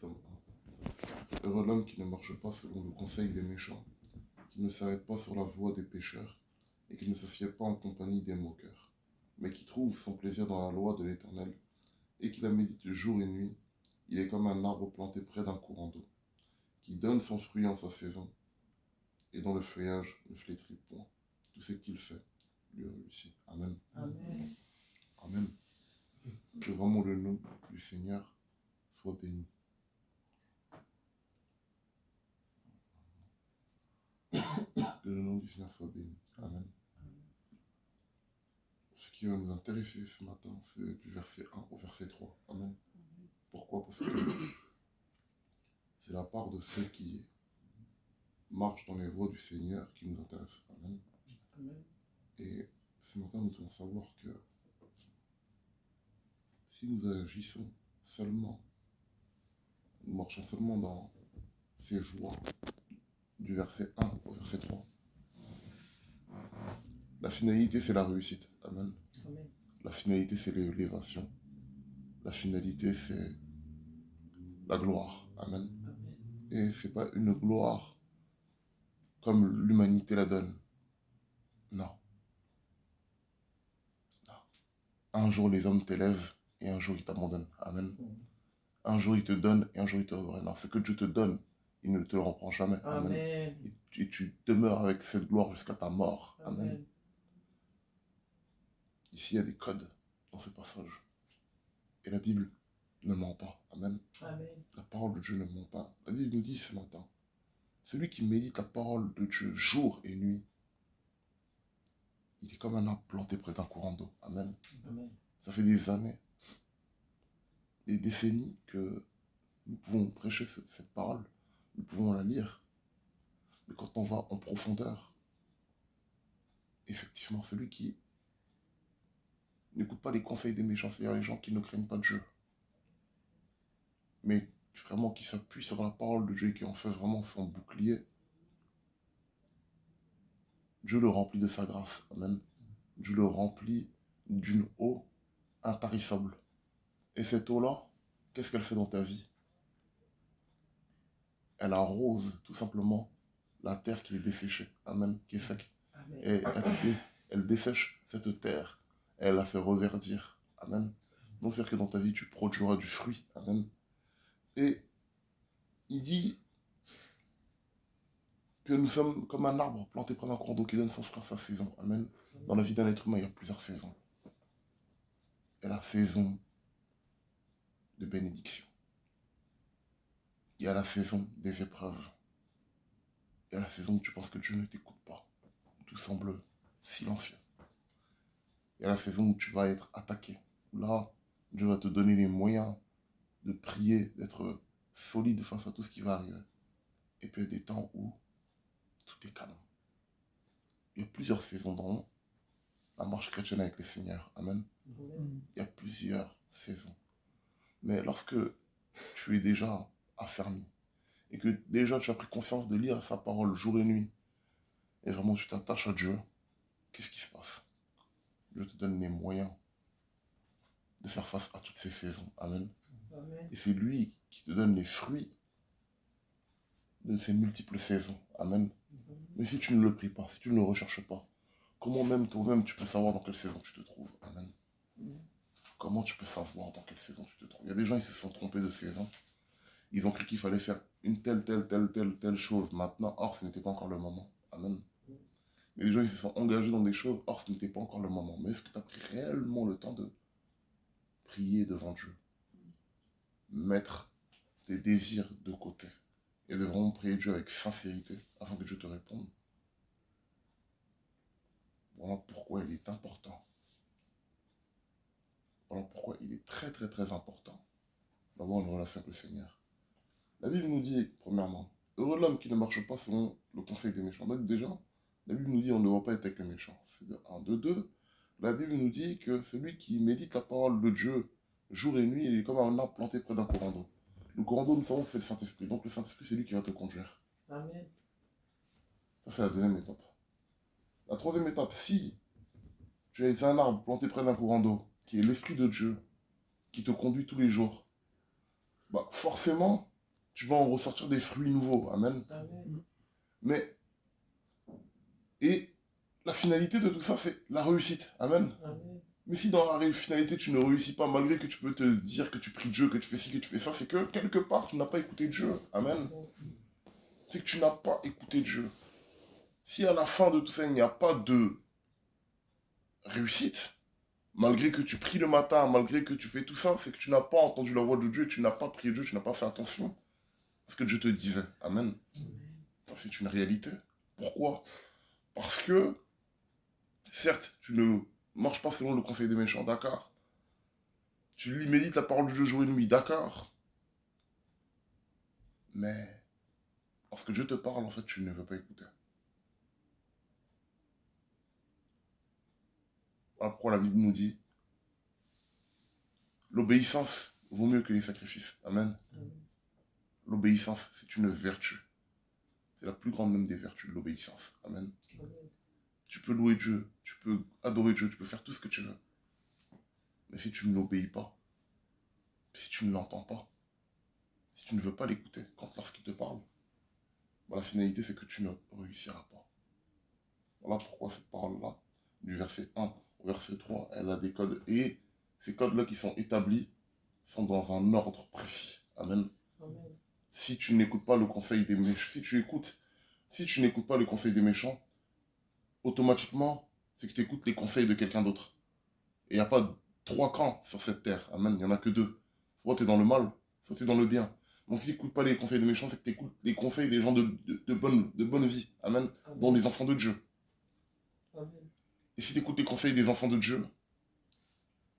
Psaume 1. Heureux l'homme qui ne marche pas selon le conseil des méchants, qui ne s'arrête pas sur la voie des pécheurs, et qui ne s'assied pas en compagnie des moqueurs, mais qui trouve son plaisir dans la loi de l'Éternel, et qui la médite jour et nuit. Il est comme un arbre planté près d'un courant d'eau, qui donne son fruit en sa saison, et dont le feuillage ne flétrit point. Tout ce qu'il fait lui réussit. Amen. Amen. Amen. Que vraiment le nom du Seigneur soit béni. Que le nom du Seigneur soit béni. Amen. Ce qui va nous intéresser ce matin, c'est du verset 1 au verset 3. Amen. Pourquoi? Parce que c'est la part de ceux qui marchent dans les voies du Seigneur qui nous intéresse. Amen. Amen. Et ce matin, nous devons savoir que si nous agissons seulement, nous marchons seulement dans ces voies du verset 1 au verset 3, la finalité, c'est la réussite. Amen. Amen. La finalité, c'est l'élévation. La finalité, c'est la gloire. Amen. Amen. Et ce n'est pas une gloire comme l'humanité la donne. Non. Non. Un jour, les hommes t'élèvent et un jour, ils t'abandonnent. Amen. Un jour, ils te donnent et un jour, ils te reprennent. Non, ce que Dieu te donne, il ne te le reprend jamais. Amen. Amen. Et tu demeures avec cette gloire jusqu'à ta mort. Amen. Amen. Ici, il y a des codes dans ce passage. Et la Bible ne ment pas. Amen. Amen. La parole de Dieu ne ment pas. La Bible nous dit ce matin, celui qui médite la parole de Dieu jour et nuit, il est comme un arbre planté près d'un courant d'eau. Amen. Amen. Ça fait des années, des décennies que nous pouvons prêcher cette parole, nous pouvons la lire. Mais quand on va en profondeur, effectivement, celui qui n'écoute pas les conseils des méchants, c'est-à-dire les gens qui ne craignent pas Dieu, mais vraiment qui s'appuient sur la parole de Dieu et qui en fait vraiment son bouclier, Dieu le remplit de sa grâce. Amen. Dieu le remplit d'une eau intarissable. Et cette eau-là, qu'est-ce qu'elle fait dans ta vie? Elle arrose tout simplement la terre qui est desséchée. Amen. Qui est sec. Amen. Et elle dessèche cette terre. Et elle la fait reverdir. Amen. Donc c'est-à-dire que dans ta vie, tu produiras du fruit. Amen. Et il dit que nous sommes comme un arbre planté près d'un courant d'eau qui donne son fruit à sa saison. Amen. Dans la vie d'un être humain, il y a plusieurs saisons. Il y a la saison de bénédiction. Il y a la saison des épreuves. Il y a la saison où tu penses que Dieu ne t'écoute pas. Où tout semble silencieux. Il y a la saison où tu vas être attaqué. Là, Dieu va te donner les moyens de prier, d'être solide face à tout ce qui va arriver. Et puis il y a des temps où tout est calme. Il y a plusieurs saisons dans la marche chrétienne avec le Seigneur. Amen. Amen. Il y a plusieurs saisons. Mais lorsque tu es déjà affermi et que déjà tu as pris conscience de lire sa parole jour et nuit et vraiment tu t'attaches à Dieu, qu'est-ce qui se passe? Dieu te donne les moyens de faire face à toutes ces saisons. Amen. Amen. Et c'est lui qui te donne les fruits de ces multiples saisons. Amen. Mais si tu ne le pries pas, si tu ne le recherches pas, comment même toi-même tu peux savoir dans quelle saison tu te trouves? Amen. Comment tu peux savoir dans quelle saison tu te trouves? Il y a des gens, ils se sont trompés de saison. Ils ont cru qu'il fallait faire une telle chose maintenant. Or, ce n'était pas encore le moment. Amen. Mais les gens, ils se sont engagés dans des choses. Or, ce n'était pas encore le moment. Mais est-ce que tu as pris réellement le temps de prier devant Dieu? Mettre tes désirs de côté. Et de vraiment prier Dieu avec sincérité afin que Dieu te réponde. Voilà pourquoi il est important. Voilà pourquoi il est très important d'avoir une relation avec le Seigneur. La Bible nous dit, premièrement, heureux l'homme qui ne marche pas selon le conseil des méchants. Donc déjà, la Bible nous dit on ne doit pas être avec les méchants. C'est de 1. De 2, la Bible nous dit que celui qui médite la parole de Dieu jour et nuit, il est comme un arbre planté près d'un courant d'eau. Le courant d'eau, nous savons que c'est le Saint-Esprit. Donc le Saint-Esprit, c'est lui qui va te conduire. Amen. Ça, c'est la deuxième étape. La troisième étape, si tu es un arbre planté près d'un courant d'eau, qui est l'Esprit de Dieu, qui te conduit tous les jours, bah forcément, tu vas en ressortir des fruits nouveaux. Amen. Amen. Mais, et la finalité de tout ça, c'est la réussite. Amen. Amen. Mais si dans la finalité, tu ne réussis pas, malgré que tu peux te dire que tu pries Dieu, que tu fais ci, que tu fais ça, c'est que quelque part, tu n'as pas écouté Dieu. Amen. C'est que tu n'as pas écouté Dieu. Si à la fin de tout ça, il n'y a pas de réussite, malgré que tu pries le matin, malgré que tu fais tout ça, c'est que tu n'as pas entendu la voix de Dieu, tu n'as pas prié Dieu, tu n'as pas fait attention à ce que Dieu te disait. Amen. Ça, c'est une réalité. Pourquoi? Parce que, certes, tu ne marches pas selon le conseil des méchants, d'accord. Tu médites la parole de Dieu jour et nuit, d'accord. Mais, lorsque Dieu te parle, en fait, tu ne veux pas écouter. Voilà pourquoi la Bible nous dit l'obéissance vaut mieux que les sacrifices. Amen. L'obéissance, c'est une vertu. C'est la plus grande même des vertus de l'obéissance. Amen. Tu peux louer Dieu, tu peux adorer Dieu, tu peux faire tout ce que tu veux. Mais si tu ne l'obéis pas, si tu ne l'entends pas, si tu ne veux pas l'écouter lorsqu'il te parle, la finalité c'est que tu ne réussiras pas. Voilà pourquoi cette parole-là, du verset 1 au verset 3, elle a des codes. Et ces codes-là qui sont établis sont dans un ordre précis. Amen. Amen. Si tu n'écoutes pas le conseil des méchants, si tu n'écoutes pas le conseil des méchants, automatiquement, c'est que tu écoutes les conseils de quelqu'un d'autre. Et il n'y a pas 3 camps sur cette terre. Amen. Il n'y en a que 2. Soit tu es dans le mal, soit tu es dans le bien. Donc si tu n'écoutes pas les conseils des méchants, c'est que tu écoutes les conseils des gens de bonne vie. Amen. Dont les enfants de Dieu. Amen. Et si tu écoutes les conseils des enfants de Dieu,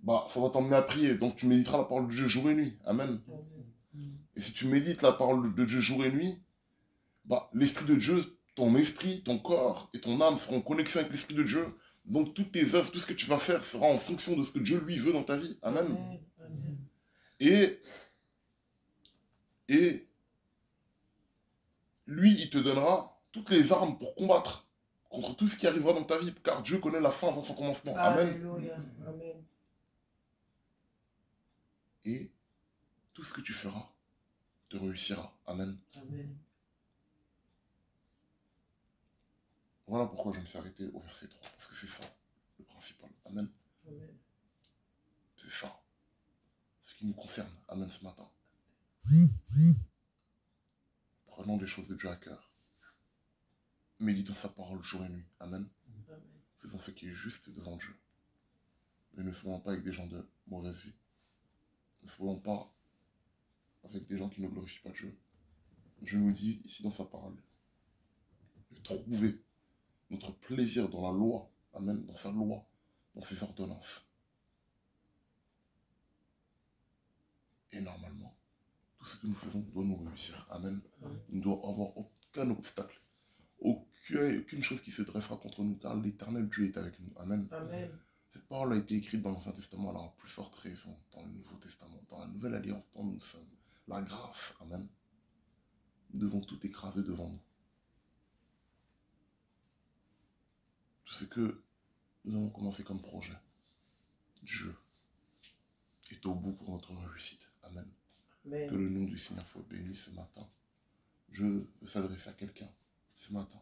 ça va t'emmener à prier. Donc tu méditeras la parole de Dieu jour et nuit. Amen. Amen. Et si tu médites la parole de Dieu jour et nuit, l'Esprit de Dieu, ton esprit, ton corps et ton âme seront en connexion avec l'Esprit de Dieu. Donc toutes tes œuvres, tout ce que tu vas faire sera en fonction de ce que Dieu lui veut dans ta vie. Amen. Amen. Et lui, il te donnera toutes les armes pour combattre contre tout ce qui arrivera dans ta vie, car Dieu connaît la fin avant son commencement. Amen. Alléluia. Amen. Et tout ce que tu feras te réussira. Amen. Amen. Voilà pourquoi je me suis arrêté au verset 3, parce que c'est ça, le principal. Amen. Amen. C'est ça, ce qui nous concerne. Amen, ce matin. Prenons les choses de Dieu à cœur. Méditons sa parole jour et nuit. Amen. Amen. Faisons ce qui est juste devant Dieu. Mais ne soyons pas avec des gens de mauvaise vie. Ne soyons pas avec des gens qui ne glorifient pas Dieu. Dieu nous dit ici dans sa parole de trouver notre plaisir dans la loi. Amen. Dans sa loi, dans ses ordonnances. Et normalement, tout ce que nous faisons doit nous réussir. Amen. Il ne doit avoir aucun obstacle. Aucune chose qui se dressera contre nous, car l'éternel Dieu est avec nous. Amen. Amen. Cette parole a été écrite dans l'Ancien Testament, alors à plus forte raison dans le Nouveau Testament, dans la Nouvelle Alliance, dont nous sommes. La grâce, amen. Nous devons tout écraser devant nous. Tout ce que nous avons commencé comme projet, Dieu est au bout pour notre réussite. Amen. Amen. Que le nom du Seigneur soit béni ce matin. Je veux s'adresser à quelqu'un ce matin.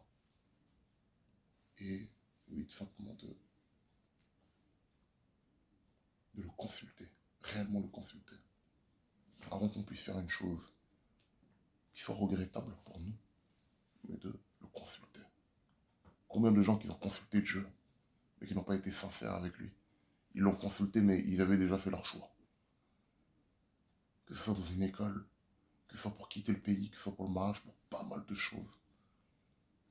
Et oui, tout simplement de le consulter, réellement le consulter. Avant qu'on puisse faire une chose qui soit regrettable pour nous, mais de le consulter. Combien de gens qui ont consulté Dieu, mais qui n'ont pas été sincères avec lui? Ils l'ont consulté, mais ils avaient déjà fait leur choix. Que ce soit dans une école, que ce soit pour quitter le pays, que ce soit pour le mariage, pour pas mal de choses.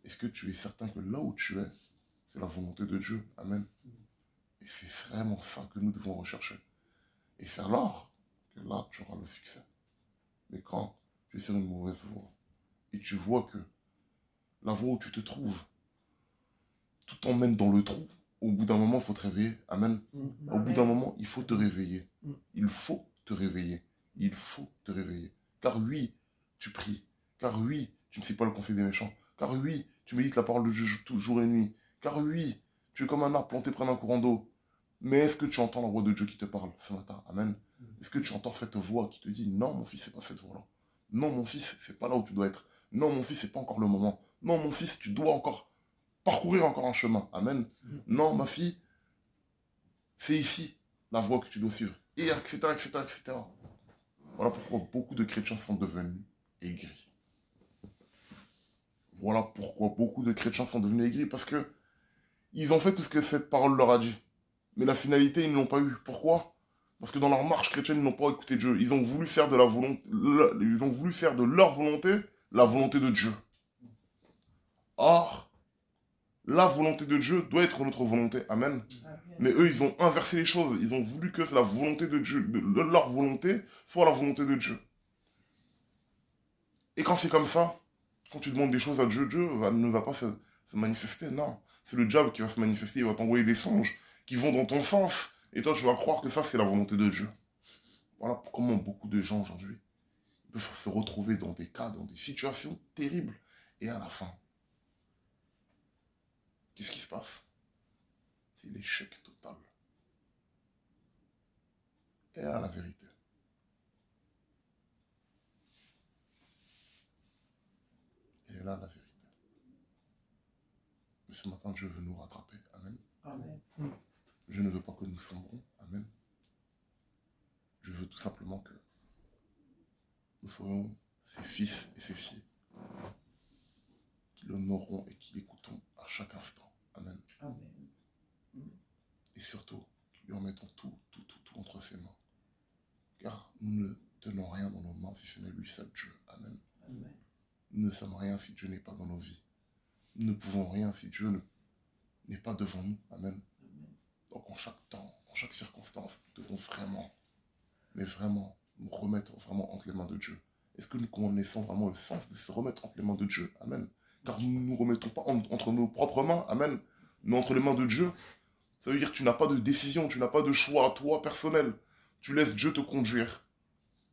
Est-ce que tu es certain que là où tu es, c'est la volonté de Dieu? Amen. Et c'est vraiment ça que nous devons rechercher. Et c'est alors que là, tu auras le succès. Mais quand tu es sur une mauvaise voie, et tu vois que la voie où tu te trouves, tout t'emmène dans le trou, au bout d'un moment, il faut te réveiller. Amen. Au bout d'un moment, il faut te réveiller. Il faut te réveiller. Il faut te réveiller. Car oui, tu pries. Car oui, tu ne sais pas le conseil des méchants. Car oui, tu médites la parole de Dieu jour et nuit. Car oui, tu es comme un arbre planté près d'un courant d'eau. Mais est-ce que tu entends la voix de Dieu qui te parle ce matin? Amen. Est-ce que tu entends cette voix qui te dit non, mon fils, c'est pas cette voix-là. Non, mon fils, c'est pas là où tu dois être. Non, mon fils, c'est pas encore le moment. Non, mon fils, tu dois encore parcourir encore un chemin. Amen. Non, ma fille, c'est ici la voie que tu dois suivre. Et etc., etc., etc. Voilà pourquoi beaucoup de chrétiens sont devenus aigris. Voilà pourquoi beaucoup de chrétiens sont devenus aigris. Parce que ils ont fait tout ce que cette parole leur a dit. Mais la finalité, ils ne l'ont pas eu. Pourquoi? Parce que dans leur marche chrétienne, ils n'ont pas écouté Dieu. Ils ont voulu faire de la volonté, ils ont voulu faire de leur volonté la volonté de Dieu. Or, la volonté de Dieu doit être notre volonté. Amen. Mais eux, ils ont inversé les choses. Ils ont voulu que la volonté de Dieu, leur volonté, soit la volonté de Dieu. Et quand c'est comme ça, quand tu demandes des choses à Dieu, ne va pas se manifester. Non, c'est le diable qui va se manifester. Il va t'envoyer des songes qui vont dans ton sens. Et toi, tu vas croire que ça, c'est la volonté de Dieu. Voilà comment beaucoup de gens aujourd'hui peuvent se retrouver dans des cas, dans des situations terribles. Et à la fin, qu'est-ce qui se passe? C'est l'échec total. Et là, la vérité. Et là, la vérité. Mais ce matin, Dieu veut nous rattraper. Amen. Amen. Je ne veux pas que nous sombrons. Amen. Je veux tout simplement que nous soyons ses fils et ses filles qui l'honorons et qui l'écoutons à chaque instant. Amen. Amen. Et surtout, qui lui remettons tout entre ses mains. Car nous ne tenons rien dans nos mains si ce n'est lui seul Dieu. Amen. Amen. Nous ne sommes rien si Dieu n'est pas dans nos vies. Nous ne pouvons rien si Dieu n'est pas devant nous. Amen. Amen. Donc en chaque temps, en chaque circonstance, nous devons vraiment, mais vraiment, nous remettre vraiment entre les mains de Dieu. Est-ce que nous connaissons vraiment le sens de se remettre entre les mains de Dieu? Amen. Car nous ne nous remettons pas entre nos propres mains. Amen. Mais entre les mains de Dieu. Ça veut dire que tu n'as pas de décision, tu n'as pas de choix à toi personnel. Tu laisses Dieu te conduire.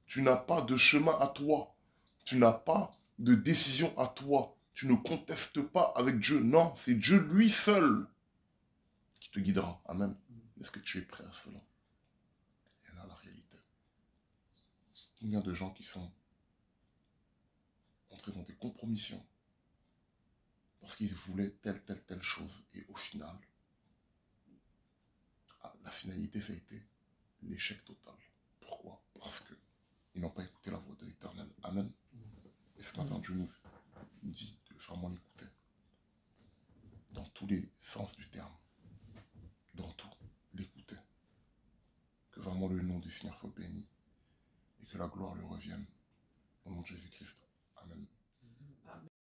Tu n'as pas de chemin à toi. Tu n'as pas de décision à toi. Tu ne contestes pas avec Dieu. Non, c'est Dieu lui seul qui te guidera. Amen. Est-ce que tu es prêt à cela? Et là, la réalité. Combien de gens qui sont entrés dans des compromissions parce qu'ils voulaient telle chose. Et au final, la finalité, ça a été l'échec total. Pourquoi? Parce qu'ils n'ont pas écouté la voix de l'Éternel. Amen. Et ce matin, Dieu nous dit de vraiment l'écouter. Dans tous les sens du terme. Dans tout, l'écouter. Que vraiment le nom du Seigneur soit béni. Et que la gloire lui revienne.